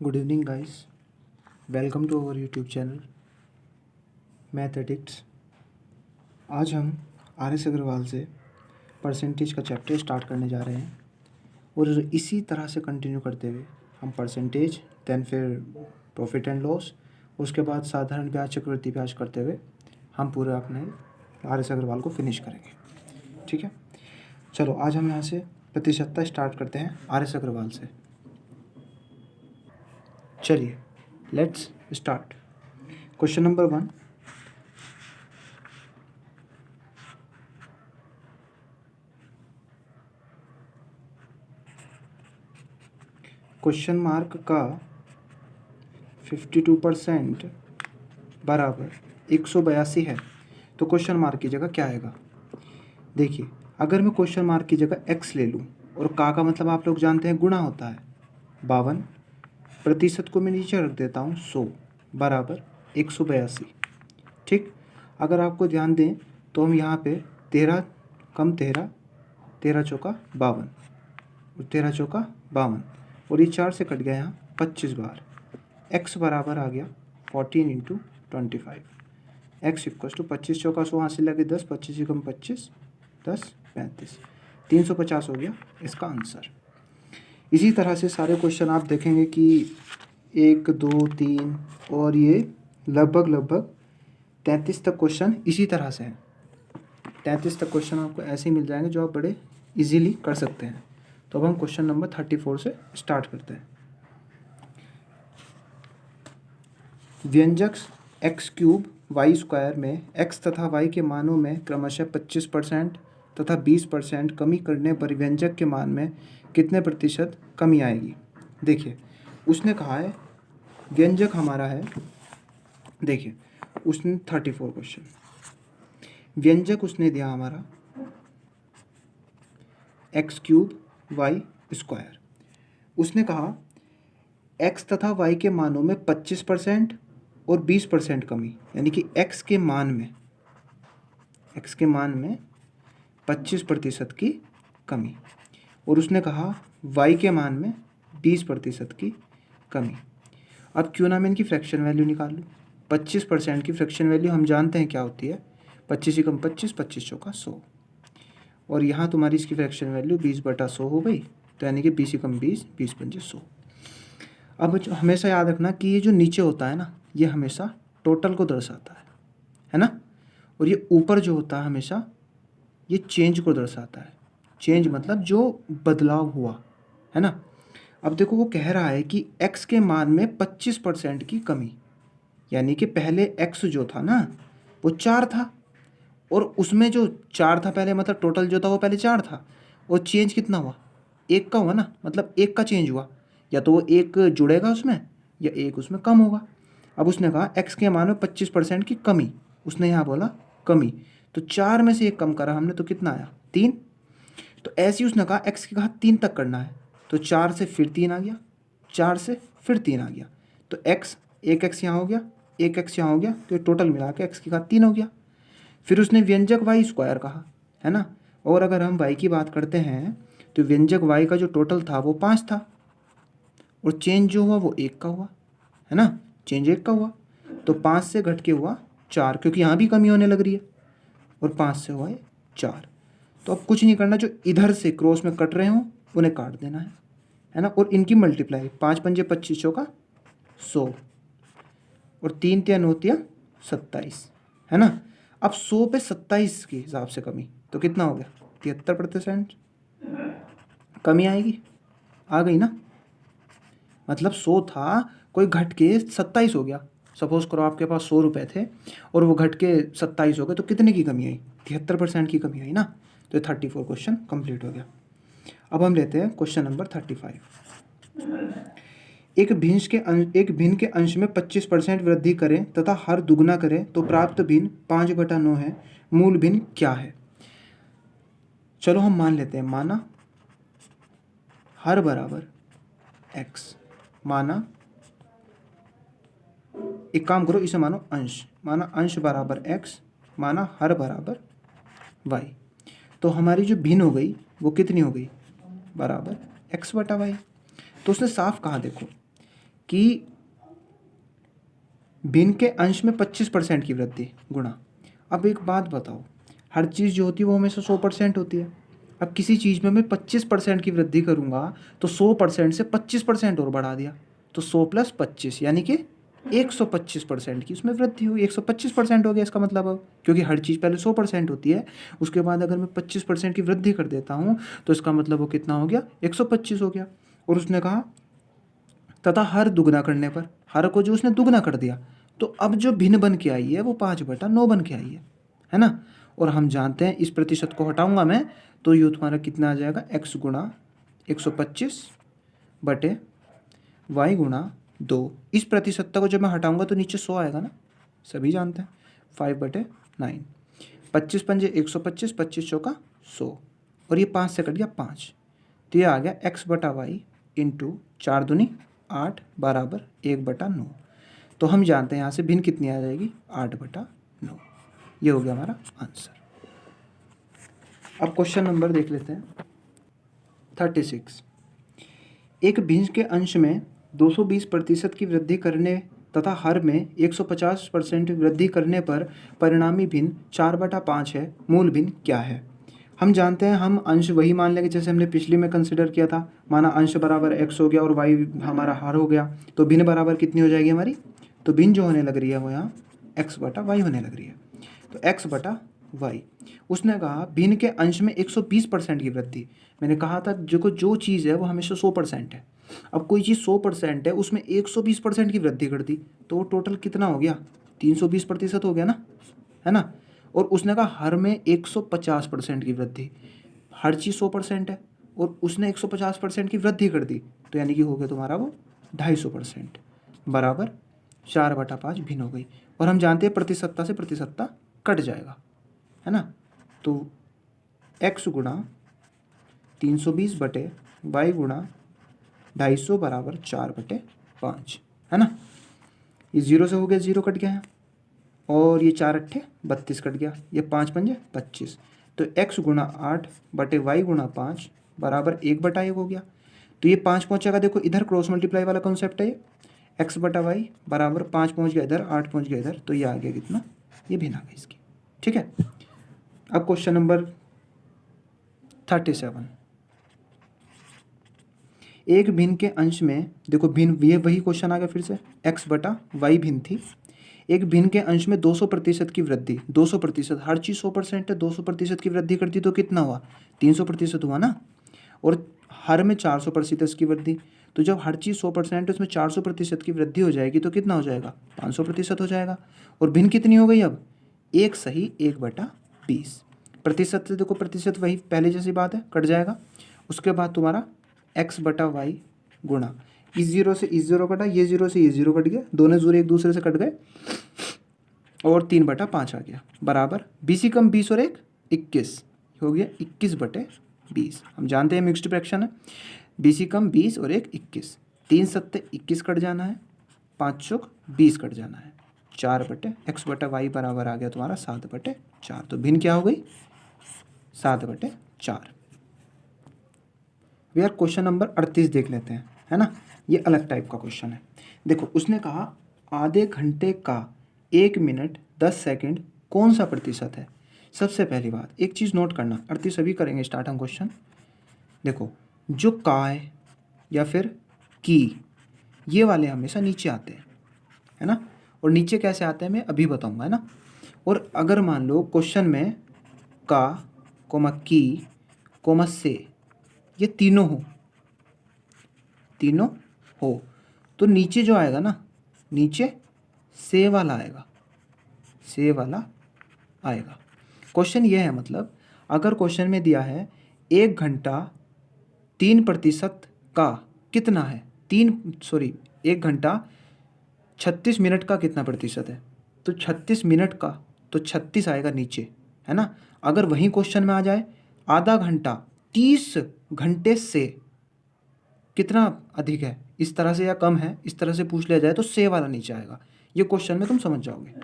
Good evening guys, welcome to our YouTube channel Math Addicts. आज हम R S Agarwal से percentage का chapter start करने जा रहे हैं और इसी तरह से कंटिन्यू करते हुए हम परसेंटेज, देन फिर प्रॉफिट एंड लॉस, उसके बाद साधारण ब्याज, चक्रवृद्धि ब्याज करते हुए हम पूरे अपने आर एस अग्रवाल को फिनिश करेंगे। ठीक है, चलो आज हम यहाँ से प्रतिशतता स्टार्ट करते हैं आर एस अग्रवाल से। चलिए let's start. Question number 1, question mark का 52% बराबर 182 है, तो क्वेश्चन मार्क की जगह क्या आएगा? देखिए, अगर मैं क्वेश्चन मार्क की जगह x ले लूँ और का मतलब आप लोग जानते हैं गुणा होता है 52, प्रतिशत को मैं नीचे रख देता हूँ 100 बराबर 182। ठीक, अगर आपको ध्यान दें तो हम यहाँ पे 13 कम 13, 13 चौका 52 और 13 चौका 52 और ये 4 से कट गया यहाँ 25 बार। x बराबर आ गया 14 इंटू 25। x इक्वल्स टू 25 चौका 100, हासिल लगे 10, 25 कम 25, 10 35, 350 हो गया इसका आंसर। इसी तरह से सारे क्वेश्चन आप देखेंगे कि 1, 2, 3 और ये लगभग 33 तक क्वेश्चन इसी तरह से हैं। 33 तक क्वेश्चन आपको ऐसे ही मिल जाएंगे जो आप बड़े इजीली कर सकते हैं। तो अब हम क्वेश्चन नंबर 34 से स्टार्ट करते हैं। व्यंजक एक्स क्यूब वाई स्क्वायर में x तथा y के मानों में क्रमशः 25% तथा 20% कमी करने पर व्यंजक के मान में कितने प्रतिशत कमी आएगी? देखिए, उसने कहा है व्यंजक हमारा है, देखिए उसने 34 क्वेश्चन, व्यंजक उसने दिया हमारा एक्स क्यूब वाई स्क्वायर। उसने कहा x तथा y के मानों में 25% और 20% कमी, यानी कि x के मान में 25% की कमी, और उसने कहा y के मान में 20% की कमी। अब क्यों ना मैं इनकी फ्रैक्शन वैल्यू निकाल लूँ। 25% की फ्रैक्शन वैल्यू हम जानते हैं क्या होती है, 25 कम 25, 25 चौका 100, और यहाँ तुम्हारी इसकी फ्रैक्शन वैल्यू 20/100 हो गई, तो यानी कि 20 कम 20, 20 पंजे 100। अब हमेशा याद रखना कि ये जो नीचे होता है ना, ये हमेशा टोटल को दर्शाता है ना, और ये ऊपर जो होता है हमेशा ये चेंज को दर्शाता है। चेंज मतलब जो बदलाव हुआ है ना। अब देखो वो कह रहा है कि x के मान में 25% की कमी, यानी कि पहले x जो था ना वो 4 था, और उसमें जो 4 था पहले, मतलब टोटल जो था वो पहले 4 था, और चेंज कितना हुआ, 1 का हुआ ना, मतलब 1 का चेंज हुआ, या तो वो 1 जुड़ेगा उसमें या 1 उसमें कम होगा। अब उसने कहा x के मान में 25% की कमी, उसने यहाँ बोला कमी, तो 4 में से 1 कम करा हमने तो कितना आया, 3। तो ऐसे ही उसने कहा x की घात 3 तक करना है, तो 4 से फिर 3 आ गया, 4 से फिर 3 आ गया, तो x, एक x यहाँ हो गया, एक x यहाँ हो गया, तो ये टोटल मिला के x की घात 3 हो गया। फिर उसने व्यंजक y स्क्वायर कहा है ना, और अगर हम y की बात करते हैं तो व्यंजक y का जो टोटल था वो 5 था, और चेंज जो हुआ वो 1 का हुआ है ना, चेंज 1 का हुआ, तो 5 से घट के हुआ 4, क्योंकि यहाँ भी कमी होने लग रही है, और 5 से हुआ 4। तो अब कुछ नहीं करना, जो इधर से क्रॉस में कट रहे हों उन्हें काट देना है ना, और इनकी मल्टीप्लाई, 5 पंजे 25 चौका 100, और 3 तिया 9 तिया 27 है ना। अब 100 पे 27 के हिसाब से कमी, तो कितना हो गया, 73% कमी आएगी, आ गई ना। मतलब 100 था, कोई घट के 27 हो गया, सपोज करो आपके पास 100 रुपये थे और वो घट के 27 हो गए, तो कितने की कमी आई, 73% की कमी आई ना। तो 34 क्वेश्चन कंप्लीट हो गया। अब हम लेते हैं क्वेश्चन नंबर 35। एक भिन्न के अंश में 25% वृद्धि करें तथा हर दुगना करें तो प्राप्त भिन्न 5/9 है, मूल भिन्न क्या है? चलो हम मान लेते हैं, माना हर बराबर x, माना एक काम करो, इसे मानो अंश, माना अंश बराबर x, माना हर बराबर y, तो हमारी जो भिन्न हो गई वो कितनी हो गई, बराबर x/y। तो उसने साफ कहा देखो कि भिन्न के अंश में 25% की वृद्धि गुणा। अब एक बात बताओ, हर चीज़ जो होती है वो हमेशा 100% होती है। अब किसी चीज़ में मैं 25% की वृद्धि करूँगा तो 100% से 25% और बढ़ा दिया, तो 100 + 25 यानी कि 125% की उसमें वृद्धि हुई। 125% हो गया इसका मतलब अब, क्योंकि हर चीज़ पहले 100% होती है, उसके बाद अगर मैं 25% की वृद्धि कर देता हूँ तो इसका मतलब वो कितना हो गया, 125 हो गया। और उसने कहा तथा हर दुगना करने पर, हर को जो उसने दुगना कर दिया, तो अब जो भिन्न बन के आई है वो 5/9 बन के आई है ना। और हम जानते हैं इस प्रतिशत को हटाऊंगा मैं तो ये तुम्हारा कितना आ जाएगा, x गुणा 125/y गुणा 2। इस प्रतिशतता को जब मैं हटाऊंगा तो नीचे 100 आएगा ना, सभी जानते हैं, 5/9। 25 पंजे 125, 25 चौका 100, और ये 5 से कट गया 5, तो ये आ गया x/y इंटू 4 दूनी 8 बराबर 1/9। तो हम जानते हैं यहाँ से भिन्न कितनी आ जाएगी, 8/9। ये हो गया हमारा आंसर। अब क्वेश्चन नंबर देख लेते हैं 36। एक भिन्न के अंश में 220% की वृद्धि करने तथा हर में 150% वृद्धि करने पर परिणामी भिन्न 4/5 है, मूल भिन्न क्या है। हम जानते हैं हम अंश वही मान लेंगे जैसे हमने पिछली में कंसिडर किया था, माना अंश बराबर x हो गया और y हमारा हर हो गया, तो भिन्न बराबर कितनी हो जाएगी हमारी, तो भिन्न जो होने लग रही है वो यहाँ x/y होने लग रही है, तो x/y। उसने कहा भिन्न के अंश में 120% की वृद्धि। मैंने कहा था जो चीज़ है वो हमेशा 100% है। अब कोई चीज़ 100% है, उसमें 120% की वृद्धि कर दी तो वो टोटल कितना हो गया, 320% हो गया ना, है ना। और उसने कहा हर में 150% की वृद्धि, हर चीज़ 100% है और उसने 150% की वृद्धि कर दी, तो यानी कि हो गया तुम्हारा वो 250% बराबर 4/5 भिन्न हो गई। और हम जानते हैं प्रतिशतता से प्रतिशतता कट जाएगा, है ना। तो x गुणा 320/y गुणा 250 बराबर 4/5, है ना। ये 0 से हो गया, 0 कट गया है, और ये 4×8 32 कट गया, ये 5×5 25, तो x गुणा 8/y गुणा 5 बराबर 1/1 हो गया। तो ये 5 पहुँचेगा, देखो इधर क्रॉस मल्टीप्लाई वाला कॉन्सेप्ट है ये, x/y बराबर 5 पहुँच गया इधर, 8 पहुँच गया इधर, तो ये आ गया कितना, ये भिन्न आ गई इसकी, ठीक है। अब क्वेश्चन नंबर 37। एक भिन्न के अंश में, देखो भिन्न, ये वही क्वेश्चन आ गया फिर से, x/y भिन्न थी। एक भिन्न के अंश में 200% की वृद्धि, 200%, हर चीज़ 100% है, 200% की वृद्धि करती तो कितना हुआ, 300% हुआ ना। और हर में 400% की वृद्धि, तो जब हर चीज़ 100% है उसमें 400% की वृद्धि हो जाएगी तो कितना हो जाएगा, 500% हो जाएगा। और भिन्न कितनी हो गई अब, 1 सही 1/20। प्रतिशत से देखो प्रतिशत वही पहले जैसी बात है, कट जाएगा। उसके बाद तुम्हारा x/y गुणा, इस 0 से इस 0 कटा, ये 0 से ये 0 कट गया, दोनों जोड़े एक दूसरे से कट गए, और 3/5 आ गया बराबर 20 कम 20 और 1 21 हो गया 21/20। हम जानते हैं मिक्स्ड फ्रैक्शन है, 20 कम 20 और 1 21, 3 सत्ते 21 कट जाना है, 5 चौक 20 कट जाना है, 4/x/y बराबर आ गया तुम्हारा 7/4। तो भिन्न क्या हो गई, 7/4। यार क्वेश्चन नंबर 38 देख लेते हैं, है ना। ये अलग टाइप का क्वेश्चन है। देखो उसने कहा आधे घंटे का 1 मिनट 10 सेकंड कौन सा प्रतिशत है। सबसे पहली बात एक चीज़ नोट करना, 38 अभी करेंगे स्टार्ट हम क्वेश्चन। देखो जो काय या फिर की, ये वाले हमेशा नीचे आते हैं, है ना। और नीचे कैसे आते हैं मैं अभी बताऊंगा, है ना। और अगर मान लो क्वेश्चन में का कोमा की कोमा से, ये तीनों हो तो नीचे जो आएगा ना, नीचे से वाला आएगा, से वाला आएगा। क्वेश्चन ये है, मतलब अगर क्वेश्चन में दिया है 1 घंटा 3% का कितना है, 1 घंटा 36 मिनट का कितना प्रतिशत है, तो 36 मिनट का तो 36 आएगा नीचे, है ना। अगर वही क्वेश्चन में आ जाए आधा घंटा 30 घंटे से कितना अधिक है, इस तरह से या कम है, इस तरह से पूछ लिया जाए तो से वाला नीचे आएगा। ये क्वेश्चन में तुम समझ जाओगे,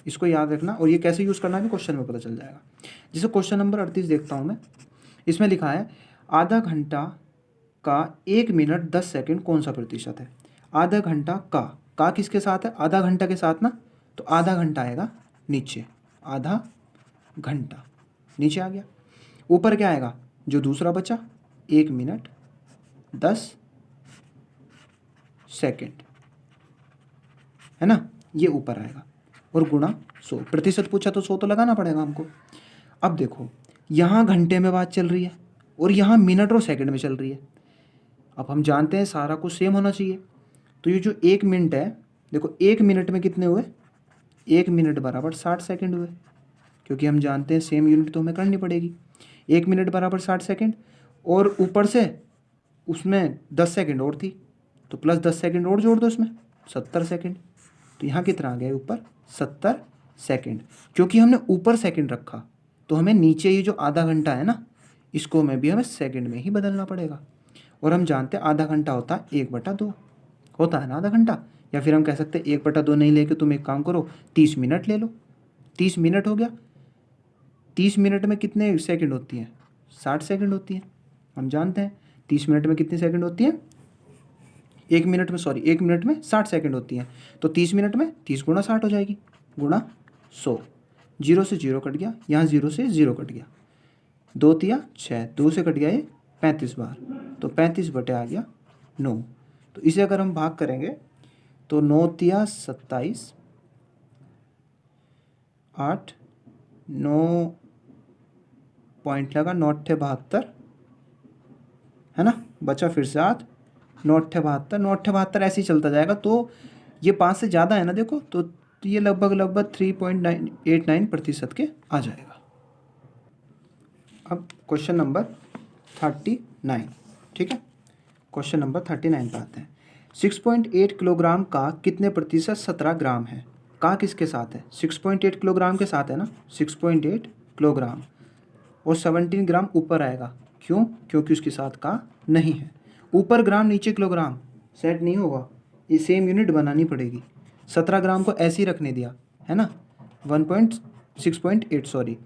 इसको याद रखना, और ये कैसे यूज़ करना है भी क्वेश्चन में पता चल जाएगा। जैसे क्वेश्चन नंबर 38 देखता हूँ मैं, इसमें लिखा है आधा घंटा का 1 मिनट 10 सेकंड कौन सा प्रतिशत है। आधा घंटा का किसके साथ है? आधा घंटा के साथ ना, तो आधा घंटा आएगा नीचे, आधा घंटा नीचे आ गया। ऊपर क्या आएगा? जो दूसरा बचा 1 मिनट 10 सेकेंड, है ना, ये ऊपर आएगा। और गुणा 100, प्रतिशत पूछा तो 100 तो लगाना पड़ेगा हमको। अब देखो यहाँ घंटे में बात चल रही है और यहाँ मिनट और सेकंड में चल रही है। अब हम जानते हैं सारा कुछ सेम होना चाहिए, तो ये जो 1 मिनट है, देखो 1 मिनट में कितने हुए? 1 मिनट बराबर 60 सेकंड हुए, क्योंकि हम जानते हैं सेम यूनिट तो हमें करनी पड़ेगी। 1 मिनट बराबर 60 सेकंड, और ऊपर से उसमें 10 सेकंड और थी, तो प्लस 10 सेकंड और जोड़ दो उसमें, 70 सेकंड। तो यहाँ कितना आ गया ऊपर? 70 सेकंड। क्योंकि हमने ऊपर सेकंड रखा, तो हमें नीचे ये जो आधा घंटा है ना, इसको में भी हमें सेकंड में ही बदलना पड़ेगा। और हम जानते हैं आधा घंटा होता है 1/2 होता है ना आधा घंटा। या फिर हम कह सकते हैं 1/2 नहीं लेके तुम एक काम करो, 30 मिनट ले लो। 30 मिनट हो गया। 30 मिनट में कितने सेकंड होती हैं? 60 सेकंड होती हैं। हम जानते हैं 30 मिनट में कितनी सेकंड होती है? 1 मिनट में 60 सेकंड होती हैं। तो 30 मिनट में 30 गुणा 60 हो जाएगी, गुणा 100। 0 से 0 कट गया, यहाँ 0 से 0 कट गया, 2 तिया 6, 2 से कट गया ये 35 बार, तो 35 बटे आ गया 9। तो इसे अगर हम भाग करेंगे तो 9 तिया 27, 8, 9 पॉइंट लगा, 9 अट्ठे 72, है ना, बचा फिर से 8, 9 अट्ठे 72, 9 अट्ठे 72 ऐसे ही चलता जाएगा। तो ये 5 से ज़्यादा है ना, देखो तो ये लगभग 3.89% के आ जाएगा। अब क्वेश्चन नंबर 39, ठीक है, क्वेश्चन नंबर 39 पे आते हैं। 6.8 किलोग्राम का कितने प्रतिशत 17 ग्राम है? का किसके साथ है? 6.8 किलोग्राम के साथ है ना, 6.8 किलोग्राम, और 17 ग्राम ऊपर आएगा। क्यों? क्योंकि उसके साथ का नहीं है। ऊपर ग्राम नीचे किलोग्राम सेट नहीं होगा, ये सेम यूनिट बनानी पड़ेगी। 17 ग्राम को ऐसे ही रखने दिया, है ना, 6.8 सॉरी।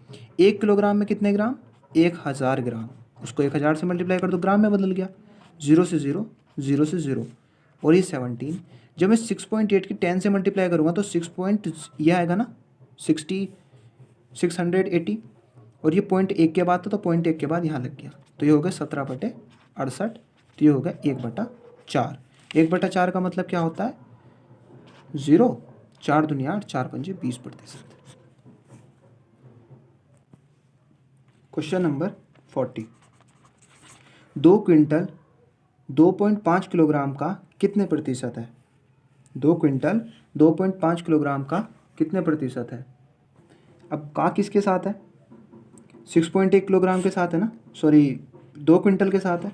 1 किलोग्राम में कितने ग्राम? 1000 ग्राम। उसको 1000 से मल्टीप्लाई कर दो, ग्राम में बदल गया। 0 से 0, 0 से 0, और ये 17। जब मैं 6.8 की 10 से मल्टीप्लाई करूँगा तो 6 यह आएगा ना 680, और ये 0.1 के बाद था, तो 0.1 के बाद यहाँ लग गया, तो ये हो गया 17/68। तो ये हो गया 1/4। 1/4 का मतलब क्या होता है? 0, 4 दूनी 8, 4 पंजे 20%। Question number 40। 2 क्विंटल 2.5 किलोग्राम का कितने प्रतिशत है? 2 क्विंटल 2.5 किलोग्राम का कितने प्रतिशत है? अब का किसके साथ है? 6.1 किलोग्राम के साथ है ना, सॉरी 2 क्विंटल के साथ है,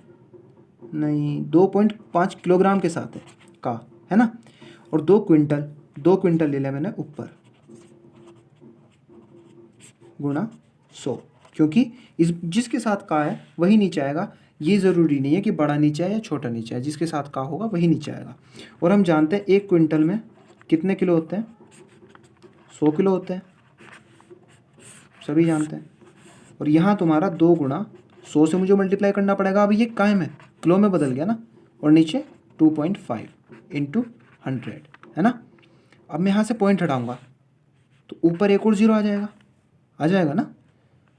नहीं 2.5 किलोग्राम के साथ है का, है ना। और 2 क्विंटल ले लिया मैंने ऊपर, गुणा 100, क्योंकि इस जिसके साथ का है वही नीचे आएगा। ये ज़रूरी नहीं है कि बड़ा नीचे है या छोटा नीचे है, जिसके साथ का होगा वही नीचे आएगा। और हम जानते हैं 1 क्विंटल में कितने किलो होते हैं? 100 किलो होते हैं, सभी जानते हैं। और यहाँ तुम्हारा 2 गुणा 100 से मुझे मल्टीप्लाई करना पड़ेगा। अब ये कायम है, किलो में बदल गया ना, और नीचे 2.5 × 100, है ना। अब मैं यहाँ से पॉइंट हटाऊँगा तो ऊपर एक और 0 आ जाएगा ना,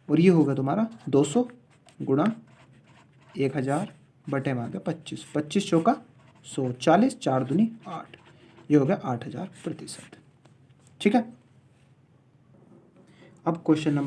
और ये होगा तुम्हारा 200 गुणा 1000 बटे में आ गया 25, 25 चौका 100, 40, 4 दूनी 8, ये हो गया 8000%। ठीक है। अब क्वेश्चन नंबर